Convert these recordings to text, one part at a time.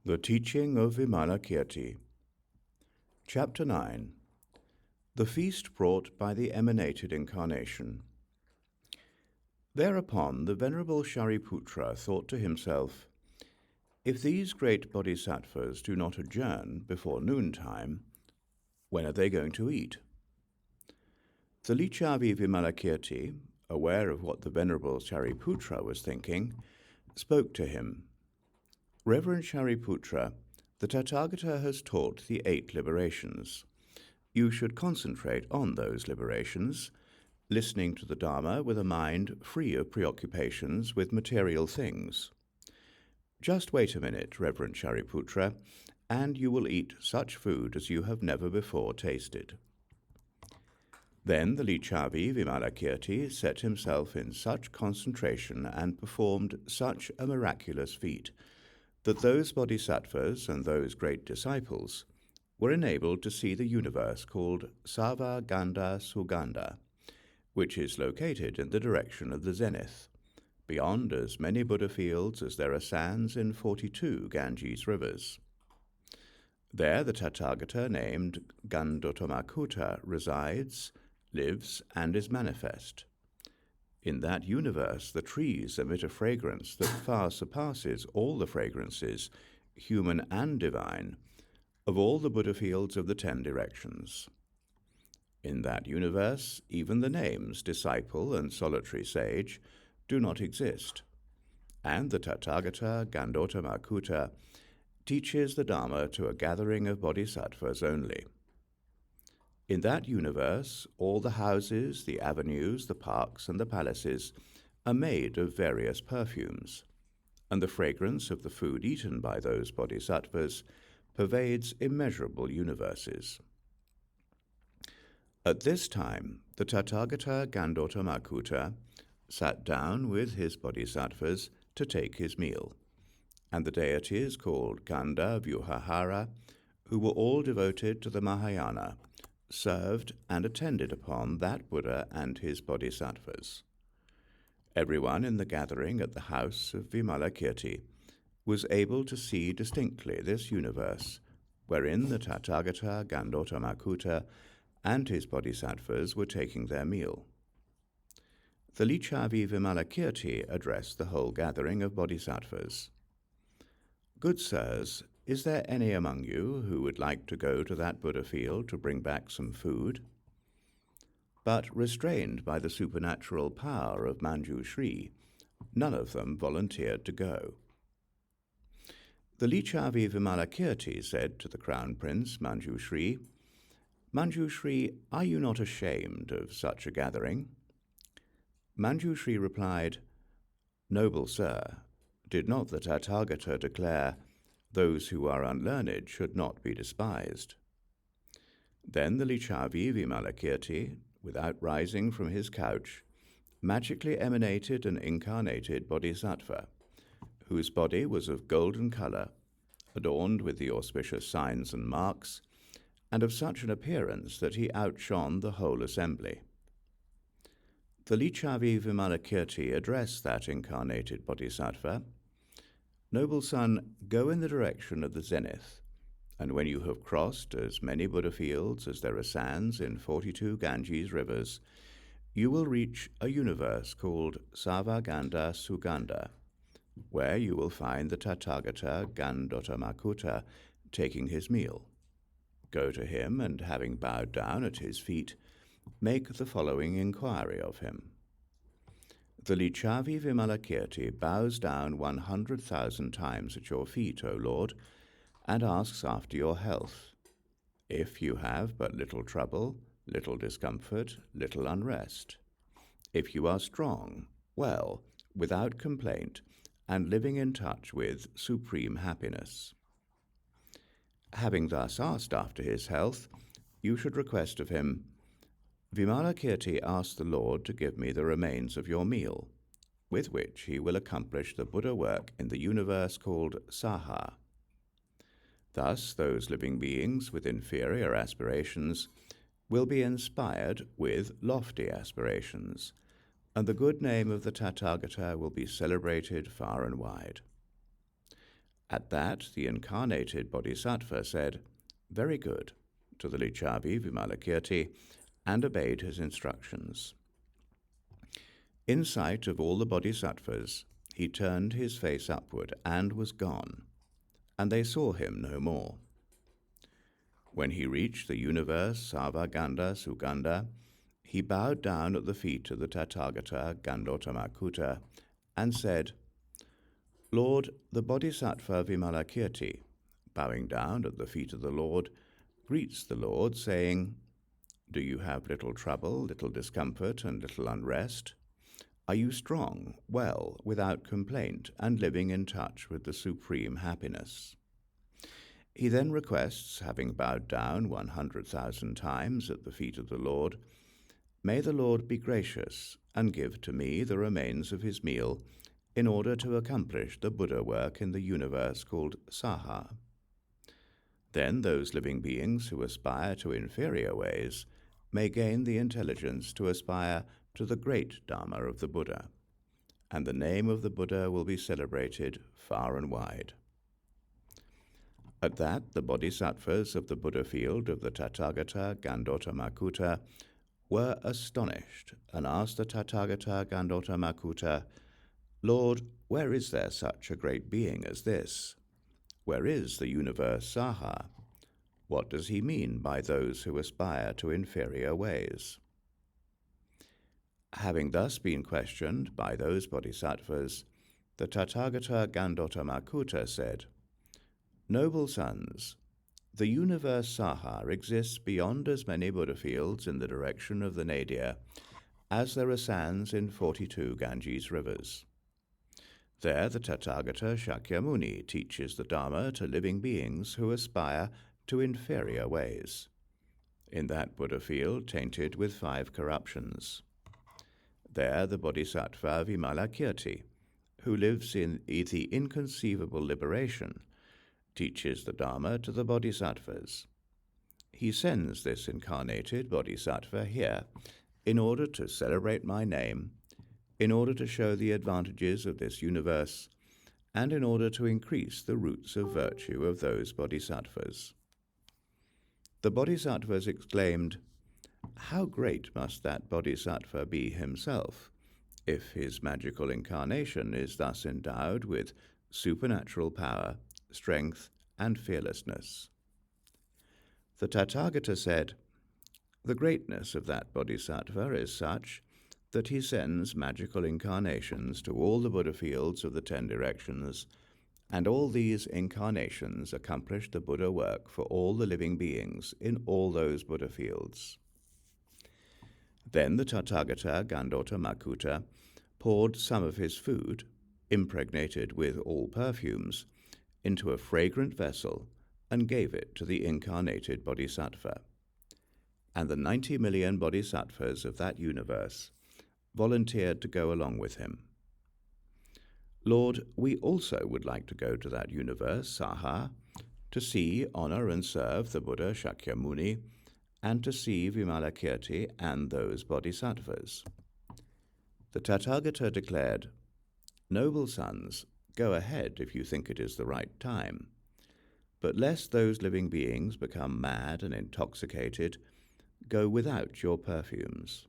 The Teaching of Vimalakīrti. Chapter 9. The Feast Brought by the Emanated Incarnation. Thereupon the Venerable Shariputra thought to himself, if these great bodhisattvas do not adjourn before noontime, when are they going to eat? The Lichavi Vimalakīrti, aware of what the Venerable Shariputra was thinking, spoke to him. Reverend Shariputra, the Tathagata has taught the 8 liberations. You should concentrate on those liberations, listening to the Dharma with a mind free of preoccupations with material things. Just wait a minute, Reverend Shariputra, and you will eat such food as you have never before tasted. Then the Lichavi Vimalakīrti set himself in such concentration and performed such a miraculous feat that those bodhisattvas and those great disciples were enabled to see the universe called Sava Ganda Suganda, which is located in the direction of the zenith, beyond as many Buddha fields as there are sands in 42 Ganges rivers. There the Tathagata named Gandotamakuta resides, lives, and is manifest. In that universe, the trees emit a fragrance that far surpasses all the fragrances, human and divine, of all the Buddha fields of the 10 directions. In that universe, even the names disciple and solitary sage do not exist, and the Tathagata Gandotamakuta teaches the Dharma to a gathering of bodhisattvas only. In that universe, all the houses, the avenues, the parks, and the palaces are made of various perfumes, and the fragrance of the food eaten by those bodhisattvas pervades immeasurable universes. At this time, the Tathagata Gandotamakuta sat down with his bodhisattvas to take his meal, and the deities called Ganda Vyuhahara, who were all devoted to the Mahāyāna, served and attended upon that Buddha and his bodhisattvas. Everyone in the gathering at the house of Vimalakīrti was able to see distinctly this universe, wherein the Tathagata Gandotamakuta and his bodhisattvas were taking their meal. The Lichavi Vimalakīrti addressed the whole gathering of bodhisattvas. Good sirs, is there any among you who would like to go to that Buddha field to bring back some food? But restrained by the supernatural power of Manjushri, none of them volunteered to go. The Lichavi Vimalakīrti said to the Crown Prince Manjushri, Manjushri, are you not ashamed of such a gathering? Manjushri replied, Noble sir, did not the Tathagata declare, those who are unlearned should not be despised? Then the Lichavi Vimalakīrti, without rising from his couch, magically emanated an incarnated bodhisattva, whose body was of golden color, adorned with the auspicious signs and marks, and of such an appearance that he outshone the whole assembly. The Lichavi Vimalakīrti addressed that incarnated bodhisattva, Noble son, go in the direction of the zenith, and when you have crossed as many Buddha fields as there are sands in 42 Ganges rivers, you will reach a universe called Savaganda Suganda, where you will find the Tathagata Gandotamakuta taking his meal. Go to him, and having bowed down at his feet, make the following inquiry of him. The Lichavi Vimalakīrti bows down 100,000 times at your feet, O Lord, and asks after your health. If you have but little trouble, little discomfort, little unrest. If you are strong, well, without complaint, and living in touch with supreme happiness. Having thus asked after his health, you should request of him, Vimalakīrti asked the Lord to give me the remains of your meal, with which he will accomplish the Buddha work in the universe called Saha. Thus those living beings with inferior aspirations will be inspired with lofty aspirations, and the good name of the Tathagata will be celebrated far and wide. At that, the incarnated Bodhisattva said, "Very good," to the Lichavi Vimalakīrti, and obeyed his instructions. In sight of all the Bodhisattvas, he turned his face upward and was gone, and they saw him no more. When he reached the universe Sarvaganda Suganda, he bowed down at the feet of the Tathagata Gandotamakuta and said, "Lord, the Bodhisattva Vimalakīrti," bowing down at the feet of the Lord, greets the Lord, saying, "Do you have little trouble, little discomfort, and little unrest? Are you strong, well, without complaint, and living in touch with the supreme happiness?" He then requests, having bowed down 100,000 times at the feet of the Lord, "May the Lord be gracious and give to me the remains of his meal in order to accomplish the Buddha work in the universe called Saha." Then those living beings who aspire to inferior ways may gain the intelligence to aspire to the great Dharma of the Buddha, and the name of the Buddha will be celebrated far and wide. At that, the Bodhisattvas of the Buddha field of the Tathagata Gandotamakuta were astonished and asked the Tathagata Gandotamakuta, "Lord, where is there such a great being as this? Where is the universe Saha? What does he mean by those who aspire to inferior ways?" Having thus been questioned by those Bodhisattvas, the Tathagata Gandotamakuta said, "Noble sons, the universe Saha exists beyond as many Buddha fields in the direction of the nadir as there are sands in 42 Ganges rivers. There the Tathagata Shakyamuni teaches the Dharma to living beings who aspire to inferior ways, in that Buddha field tainted with 5 corruptions. There the Bodhisattva Vimalakīrti, who lives in the Inconceivable Liberation, teaches the Dharma to the Bodhisattvas. He sends this incarnated Bodhisattva here in order to celebrate my name, in order to show the advantages of this universe, and in order to increase the roots of virtue of those Bodhisattvas." The Bodhisattvas exclaimed, "How great must that Bodhisattva be himself, if his magical incarnation is thus endowed with supernatural power, strength, and fearlessness?" The Tathagata said, "The greatness of that Bodhisattva is such that he sends magical incarnations to all the Buddha fields of the 10 directions, and all these incarnations accomplish the Buddha work for all the living beings in all those Buddha fields." Then the Tathagata Gandotamakuta poured some of his food, impregnated with all perfumes, into a fragrant vessel and gave it to the incarnated Bodhisattva. And the 90 million Bodhisattvas of that universe volunteered to go along with him. "Lord, we also would like to go to that universe, Saha, to see, honor, and serve the Buddha Shakyamuni, and to see Vimalakīrti and those Bodhisattvas." The Tathagata declared, "Noble sons, go ahead if you think it is the right time. But lest those living beings become mad and intoxicated, go without your perfumes.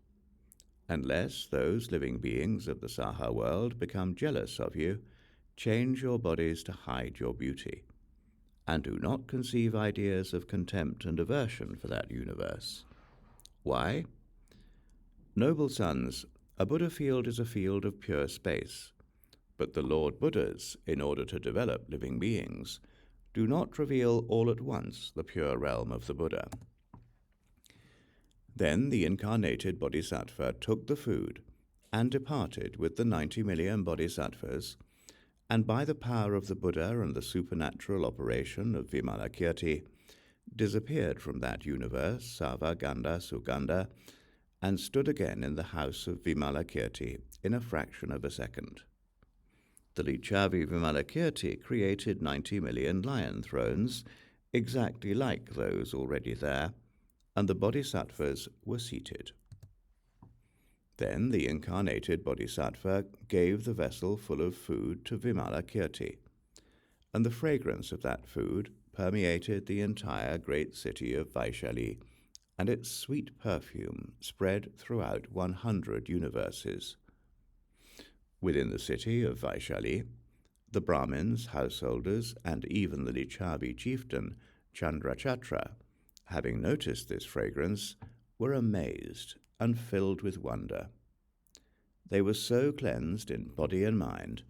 Unless those living beings of the Saha world become jealous of you, change your bodies to hide your beauty, and do not conceive ideas of contempt and aversion for that universe. Why? Noble sons, a Buddha field is a field of pure space, but the Lord Buddhas, in order to develop living beings, do not reveal all at once the pure realm of the Buddha." Then the incarnated Bodhisattva took the food and departed with the 90 million Bodhisattvas, and by the power of the Buddha and the supernatural operation of Vimalakīrti, disappeared from that universe, Sarvaganda Suganda, and stood again in the house of Vimalakīrti in a fraction of a second. The Lichavi Vimalakīrti created 90 million lion thrones, exactly like those already there, and the Bodhisattvas were seated. Then the incarnated Bodhisattva gave the vessel full of food to Vimalakīrti. and the fragrance of that food permeated the entire great city of Vaishali, and its sweet perfume spread throughout 100 universes. Within the city of Vaishali, the Brahmins, householders, and even the Licchavi chieftain Chandrachatra, having noticed this fragrance, were amazed and filled with wonder. They were so cleansed in body and mind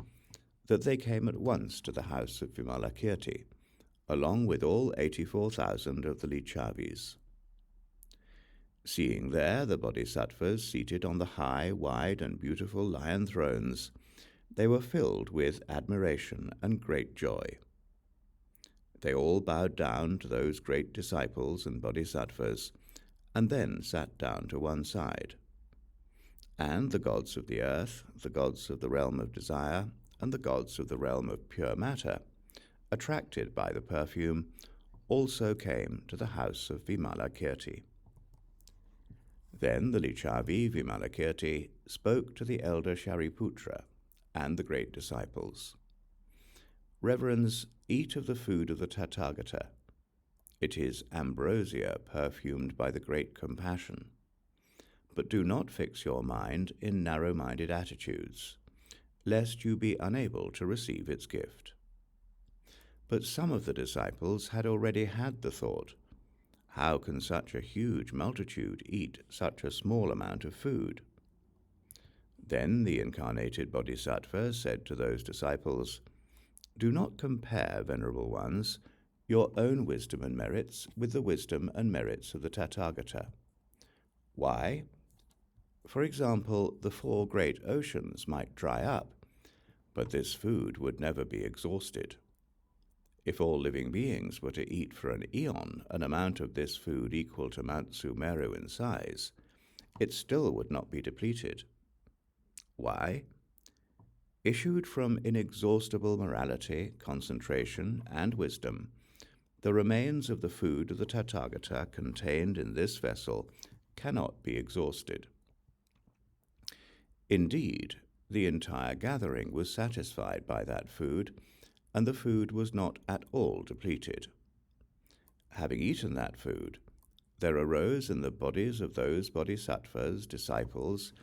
that they came at once to the house of Vimalakīrti, along with all 84,000 of the Licchavis. Seeing there the bodhisattvas seated on the high, wide, and beautiful lion thrones, they were filled with admiration and great joy. They all bowed down to those great disciples and bodhisattvas, and then sat down to one side. And the gods of the earth, the gods of the realm of desire, and the gods of the realm of pure matter, attracted by the perfume, also came to the house of Vimalakīrti. Then the Licchavi Vimalakīrti spoke to the elder Shariputra and the great disciples. Reverends, eat of the food of the Tathagata. It is ambrosia perfumed by the great compassion. But do not fix your mind in narrow-minded attitudes, lest you be unable to receive its gift. But some of the disciples had already had the thought, how can such a huge multitude eat such a small amount of food? Then the incarnated Bodhisattva said to those disciples, do not compare, venerable ones, your own wisdom and merits with the wisdom and merits of the Tathagata. Why? For example, the 4 great oceans might dry up, but this food would never be exhausted. If all living beings were to eat for an eon an amount of this food equal to Mount Sumeru in size, it still would not be depleted. Why? Issued from inexhaustible morality, concentration, and wisdom, the remains of the food of the Tathagata contained in this vessel cannot be exhausted. Indeed, the entire gathering was satisfied by that food, and the food was not at all depleted. Having eaten that food, there arose in the bodies of those bodhisattvas, disciples,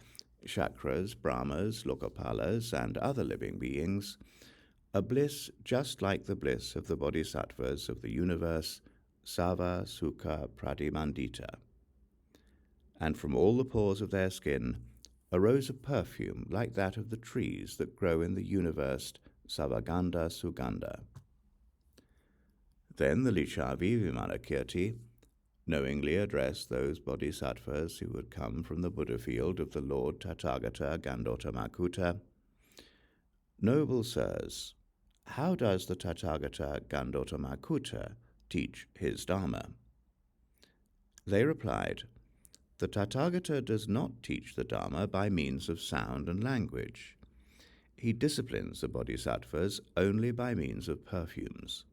chakras, brahmas, lokapalas, and other living beings, a bliss just like the bliss of the bodhisattvas of the universe, sava, sukha, pradimandita. And from all the pores of their skin arose a perfume like that of the trees that grow in the universe, savaganda suganda. Then the Licchavi Vimalakīrti knowingly addressed those bodhisattvas who had come from the Buddha field of the Lord Tathagata Gandotamakuta. Noble sirs, how does the Tathagata Gandotamakuta teach his Dharma? They replied, the Tathagata does not teach the Dharma by means of sound and language. He disciplines the bodhisattvas only by means of perfumes.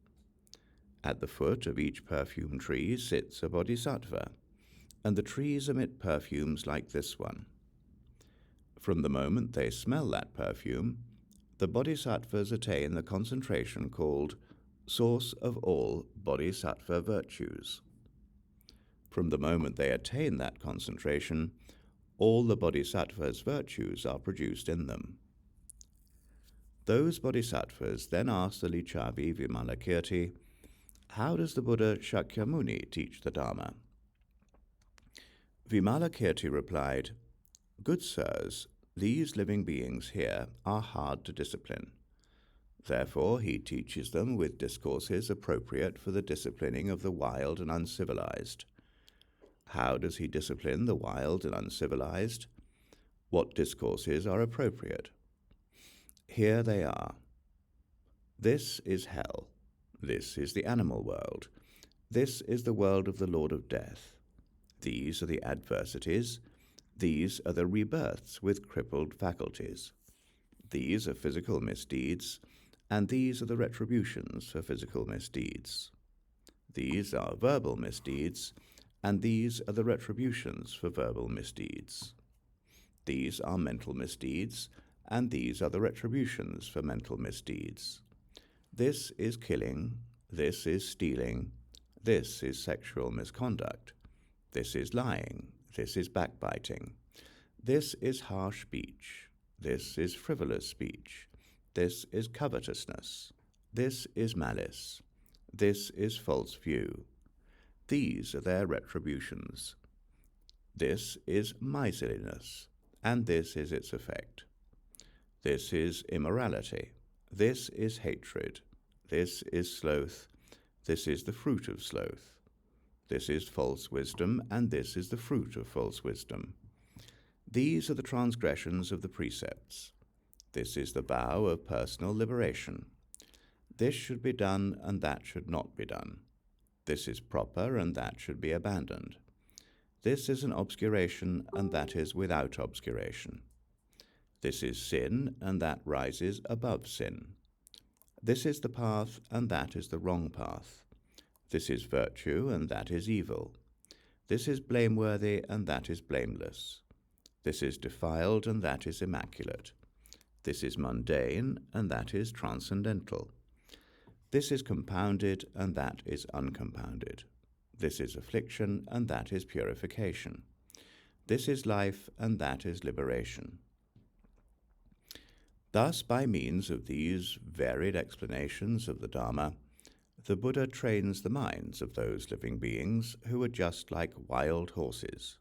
At the foot of each perfume tree sits a bodhisattva, and the trees emit perfumes like this one. From the moment they smell that perfume, the bodhisattvas attain the concentration called source of all bodhisattva virtues. From the moment they attain that concentration, all the bodhisattvas' virtues are produced in them. Those bodhisattvas then asked the Licchavi Vimalakīrti, how does the Buddha Shakyamuni teach the Dharma? Vimalakīrti replied, good sirs, these living beings here are hard to discipline. Therefore he teaches them with discourses appropriate for the disciplining of the wild and uncivilized. How does he discipline the wild and uncivilized? What discourses are appropriate? Here they are. This is hell. This is the animal world. This is the world of the Lord of Death. These are the adversities. These are the rebirths with crippled faculties. These are physical misdeeds, and these are the retributions for physical misdeeds. These are verbal misdeeds, and these are the retributions for verbal misdeeds. These are mental misdeeds, and these are the retributions for mental misdeeds. This is killing, this is stealing, this is sexual misconduct, this is lying, this is backbiting, this is harsh speech, this is frivolous speech, this is covetousness, this is malice, this is false view. These are their retributions. This is miserliness, and this is its effect. This is immorality, this is hatred, this is sloth, this is the fruit of sloth. This is false wisdom, and this is the fruit of false wisdom. These are the transgressions of the precepts. This is the vow of personal liberation. This should be done, and that should not be done. This is proper, and that should be abandoned. This is an obscuration, and that is without obscuration. This is sin, and that rises above sin. This is the path, and that is the wrong path. This is virtue, and that is evil. This is blameworthy, and that is blameless. This is defiled, and that is immaculate. This is mundane, and that is transcendental. This is compounded, and that is uncompounded. This is affliction, and that is purification. This is life, and that is liberation. Thus, by means of these varied explanations of the Dharma, the Buddha trains the minds of those living beings who are just like wild horses.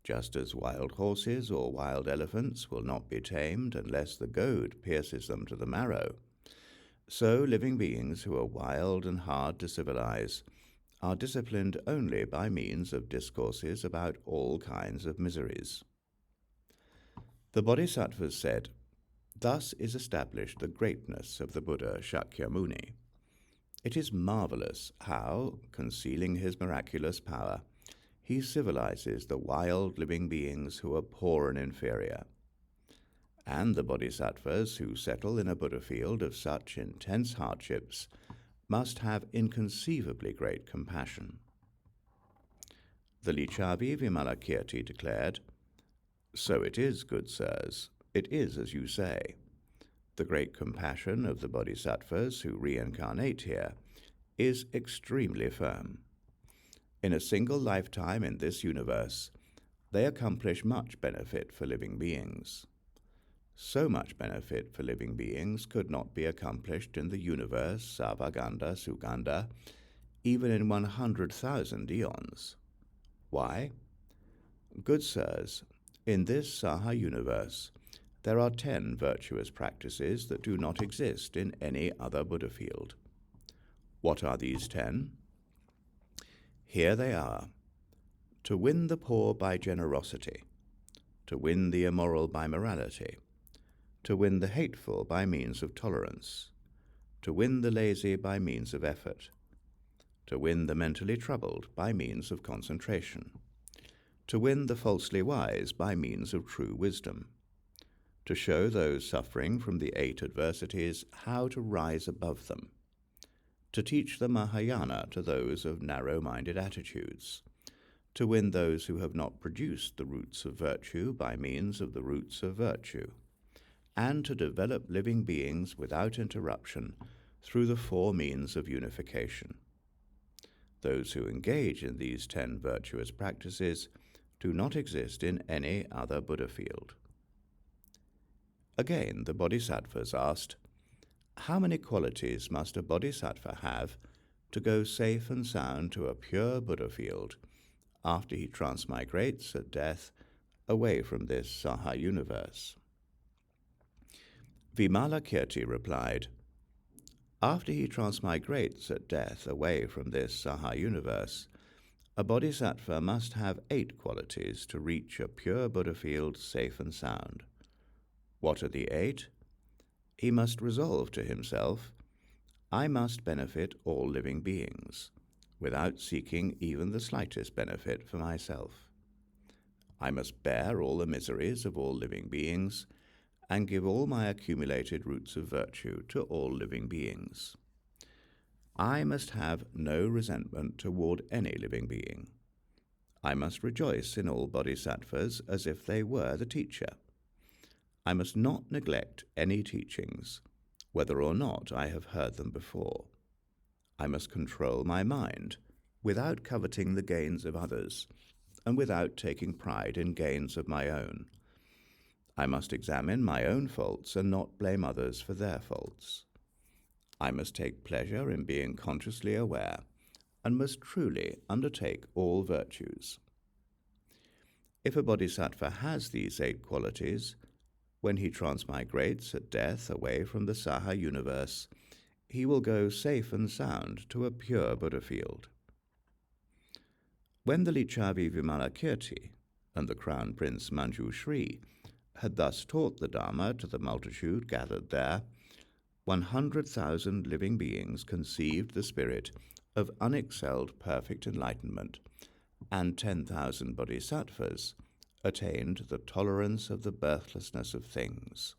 Just as wild horses or wild elephants will not be tamed unless the goad pierces them to the marrow, so living beings who are wild and hard to civilize are disciplined only by means of discourses about all kinds of miseries. The Bodhisattvas said, "Thus is established the greatness of the Buddha Shakyamuni. It is marvelous how, concealing his miraculous power, he civilizes the wild living beings who are poor and inferior. And the bodhisattvas who settle in a Buddha field of such intense hardships must have inconceivably great compassion." The Lichavi Vimalakīrti declared, "So it is, good sirs, it is as you say. The great compassion of the bodhisattvas who reincarnate here is extremely firm. In a single lifetime in this universe, they accomplish much benefit for living beings. So much benefit for living beings could not be accomplished in the universe Sarvaganda Suganda, even in 100,000 eons. Why? Good sirs, in this Saha universe, there are 10 virtuous practices that do not exist in any other Buddha field. What are these 10? Here they are: to win the poor by generosity, to win the immoral by morality, to win the hateful by means of tolerance, to win the lazy by means of effort, to win the mentally troubled by means of concentration, to win the falsely wise by means of true wisdom, to show those suffering from the 8 adversities how to rise above them, to teach the Mahāyāna to those of narrow-minded attitudes, to win those who have not produced the roots of virtue by means of the roots of virtue, and to develop living beings without interruption through the 4 means of unification. Those who engage in these 10 virtuous practices do not exist in any other Buddha field." Again, the Bodhisattvas asked, "How many qualities must a Bodhisattva have to go safe and sound to a pure Buddha field after he transmigrates at death away from this Saha universe?" Vimalakīrti replied, "After he transmigrates at death away from this Saha universe, a Bodhisattva must have 8 qualities to reach a pure Buddha field safe and sound. What are the 8? He must resolve to himself, 'I must benefit all living beings, without seeking even the slightest benefit for myself. I must bear all the miseries of all living beings, and give all my accumulated roots of virtue to all living beings. I must have no resentment toward any living being. I must rejoice in all bodhisattvas as if they were the teacher. I must not neglect any teachings, whether or not I have heard them before. I must control my mind without coveting the gains of others, and without taking pride in gains of my own. I must examine my own faults and not blame others for their faults. I must take pleasure in being consciously aware, and must truly undertake all virtues. If a bodhisattva has these 8 qualities, when he transmigrates at death away from the Saha universe, he will go safe and sound to a pure Buddha field. When the Lichavi Vimalakīrti and the Crown Prince Manjushri had thus taught the Dharma to the multitude gathered there, 100,000 living beings conceived the spirit of unexcelled perfect enlightenment, and 10,000 bodhisattvas attained the tolerance of the birthlessness of things.